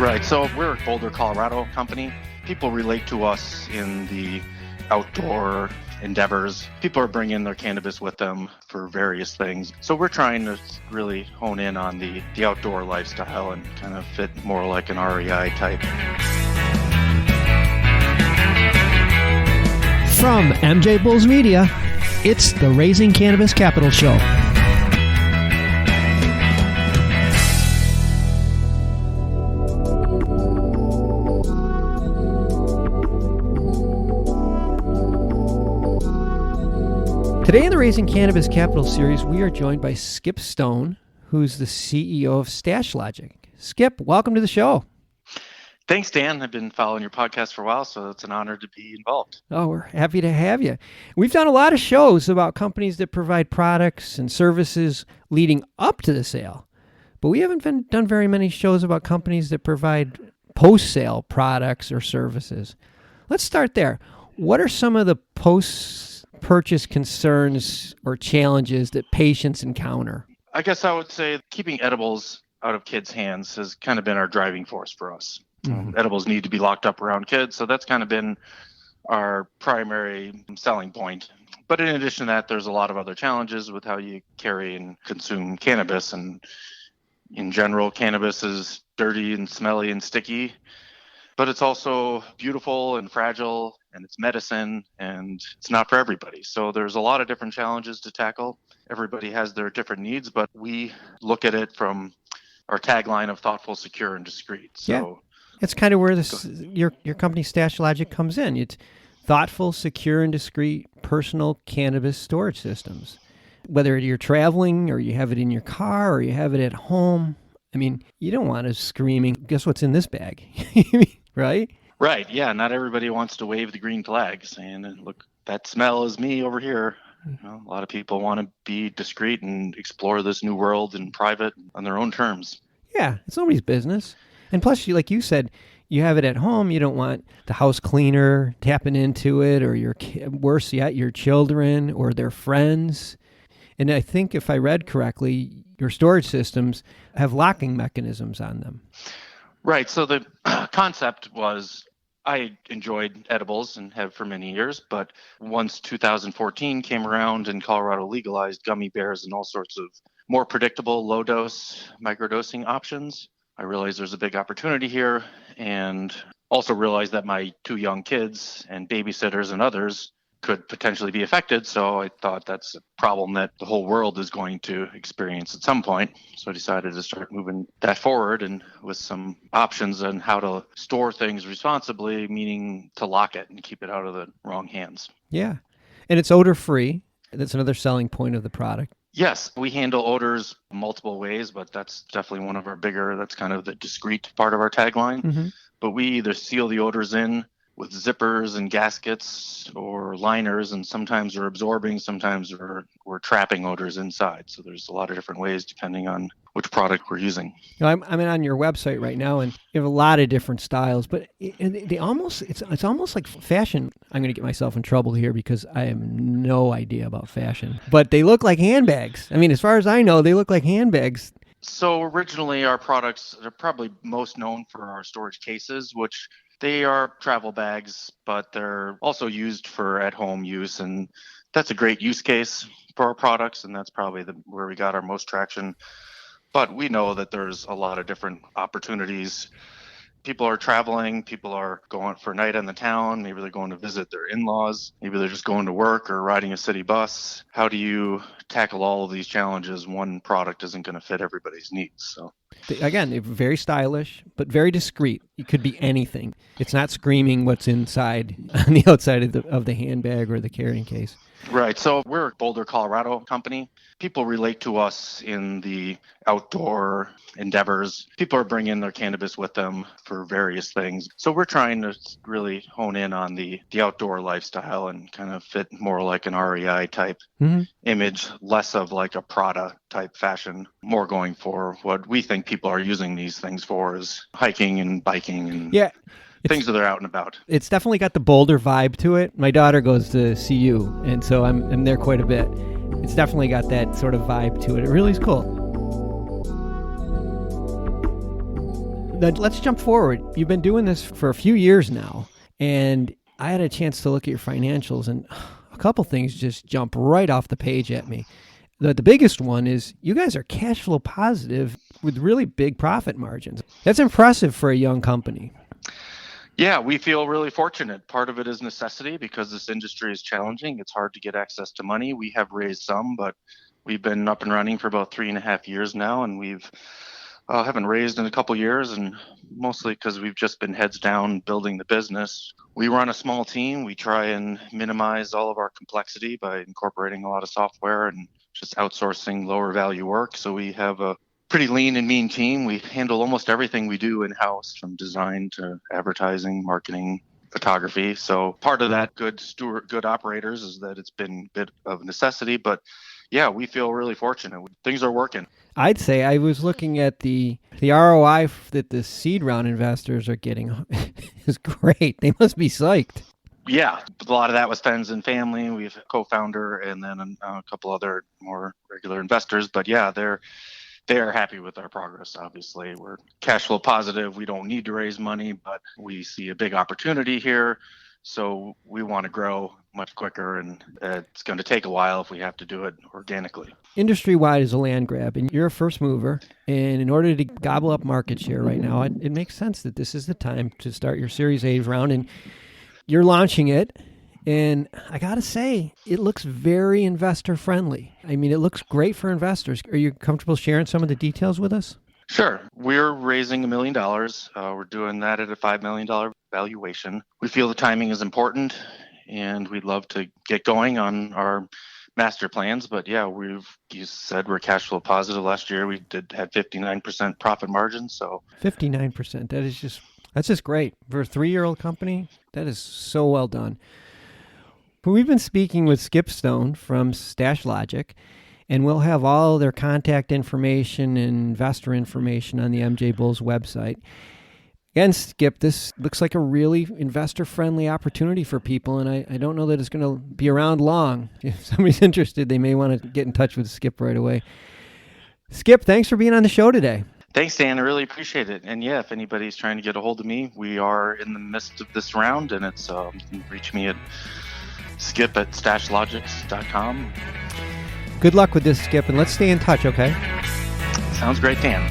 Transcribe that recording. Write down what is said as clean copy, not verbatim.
Right. So we're a Boulder, Colorado company. People relate to us in the outdoor endeavors. People are bringing their cannabis with them for various things. So we're trying to really hone in on the outdoor lifestyle and kind of fit more like an REI type. From MJBulls Media, it's the Raising Cannabis Capital Show. Today in the Raising Cannabis Capital series, we are joined by Skip Stone, who's the CEO of Stashlogix. Skip, welcome to the show. Thanks, Dan. I've been following your podcast for a while, so it's an honor to be involved. Oh, we're happy to have you. We've done a lot of shows about companies that provide products and services leading up to the sale, but we haven't done very many shows about companies that provide post-sale products or services. Let's start there. What are some of the post-purchase concerns or challenges that patients encounter? I guess I would say keeping edibles out of kids' hands has kind of been our driving force for us. Edibles need to be locked up around kids, so that's kind of been our primary selling point. But in addition to that, there's a lot of other challenges with how you carry and consume cannabis. And in general, cannabis is dirty and smelly and sticky, but it's also beautiful and fragile, and it's medicine, and it's not for everybody. So there's a lot of different challenges to tackle. Everybody has their different needs, but we look at it from our tagline of thoughtful, secure, and discreet. So yeah. It's kind of where this your company Stashlogix comes in. It's thoughtful, secure, and discreet personal cannabis storage systems. Whether you're traveling or you have it in your car or you have it at home, I mean, you don't want to screaming, guess what's in this bag, right? Right, yeah. Not everybody wants to wave the green flag saying, look, that smell is me over here. You know, a lot of people want to be discreet and explore this new world in private on their own terms. Yeah, it's nobody's business. And plus, like you said, you have it at home. You don't want the house cleaner tapping into it, or worse yet, your children or their friends. And I think if I read correctly, your storage systems have locking mechanisms on them. Right. So the concept was I enjoyed edibles and have for many years, but once 2014 came around and Colorado legalized gummy bears and all sorts of more predictable low-dose microdosing options, I realized there's a big opportunity here, and also realized that my two young kids and babysitters and others could potentially be affected. So I thought that's a problem that the whole world is going to experience at some point. So I decided to start moving that forward, and with some options on how to store things responsibly, meaning to lock it and keep it out of the wrong hands. Yeah. And it's odor-free. That's another selling point of the product. Yes, we handle odors multiple ways, but that's definitely one of our that's kind of the discreet part of our tagline. Mm-hmm. But we either seal the odors in with zippers and gaskets or liners, and sometimes we're absorbing, sometimes we're trapping odors inside. So there's a lot of different ways depending on which product we're using. You know, I'm on your website right now, and you have a lot of different styles, but it's almost like fashion. I'm going to get myself in trouble here because I have no idea about fashion, but they look like handbags. I mean, as far as I know, they look like handbags. So originally our products are probably most known for our storage cases, which they are travel bags, but they're also used for at-home use, and that's a great use case for our products, and that's probably where we got our most traction. But we know that there's a lot of different opportunities. People are traveling, people are going for a night in the town, maybe they're going to visit their in-laws, maybe they're just going to work or riding a city bus. How do you tackle all of these challenges? One product isn't going to fit everybody's needs. So again, they're very stylish, but very discreet. It could be anything. It's not screaming what's inside on the outside of the handbag or the carrying case. Right. So we're a Boulder, Colorado company. People relate to us in the outdoor endeavors. People are bringing their cannabis with them for various things. So we're trying to really hone in on the outdoor lifestyle and kind of fit more like an REI type image, less of like a Prada type fashion, more going for what we think people are using these things for is hiking and biking and things that are out and about. It's definitely got the Boulder vibe to it. My daughter goes to CU, and so I'm there quite a bit. It's definitely got that sort of vibe to it. It really is cool. Now, let's jump forward. You've been doing this for a few years now, and I had a chance to look at your financials, and a couple things just jump right off the page at me. The biggest one is you guys are cash flow positive with really big profit margins. That's impressive for a young company. Yeah, we feel really fortunate. Part of it is necessity because this industry is challenging. It's hard to get access to money. We have raised some, but we've been up and running for about 3.5 years now, and we've haven't raised in a couple years, and mostly because we've just been heads down building the business. We run a small team. We try and minimize all of our complexity by incorporating a lot of software and just outsourcing lower value work. So we have a pretty lean and mean team. We handle almost everything we do in-house, from design to advertising, marketing, photography. So part of that good operators is that it's been a bit of necessity, but yeah, we feel really fortunate. Things are working. I'd say I was looking at the ROI that the seed round investors are getting is great. They must be psyched. Yeah, a lot of that was friends and family. We have a co-founder and then a couple other more regular investors. But yeah, they are happy with our progress. Obviously, we're cash flow positive. We don't need to raise money, but we see a big opportunity here. So we want to grow much quicker, and it's going to take a while if we have to do it organically. Industry-wide is a land grab, and you're a first mover. And in order to gobble up market share right now, it makes sense that this is the time to start your Series A round, and you're launching it. And I got to say, it looks very investor-friendly. I mean, it looks great for investors. Are you comfortable sharing some of the details with us? Sure. We're raising $1 million. We're doing that at a $5 million valuation. We feel the timing is important, and we'd love to get going on our master plans. But yeah, you said we're cash flow positive. Last year we had 59% profit margin. So 59%. That's just great for a 3-year-old company. That is so well done. But we've been speaking with Skip Stone from Stashlogix, and we'll have all their contact information and investor information on the MJBulls website. Again, Skip, this looks like a really investor-friendly opportunity for people, and I don't know that it's going to be around long. If somebody's interested, they may want to get in touch with Skip right away. Skip, thanks for being on the show today. Thanks, Dan. I really appreciate it. And yeah, if anybody's trying to get a hold of me, we are in the midst of this round, and it's you can reach me at skip@stashlogix.com. Good luck with this, Skip, and let's stay in touch, okay? Sounds great, Dan.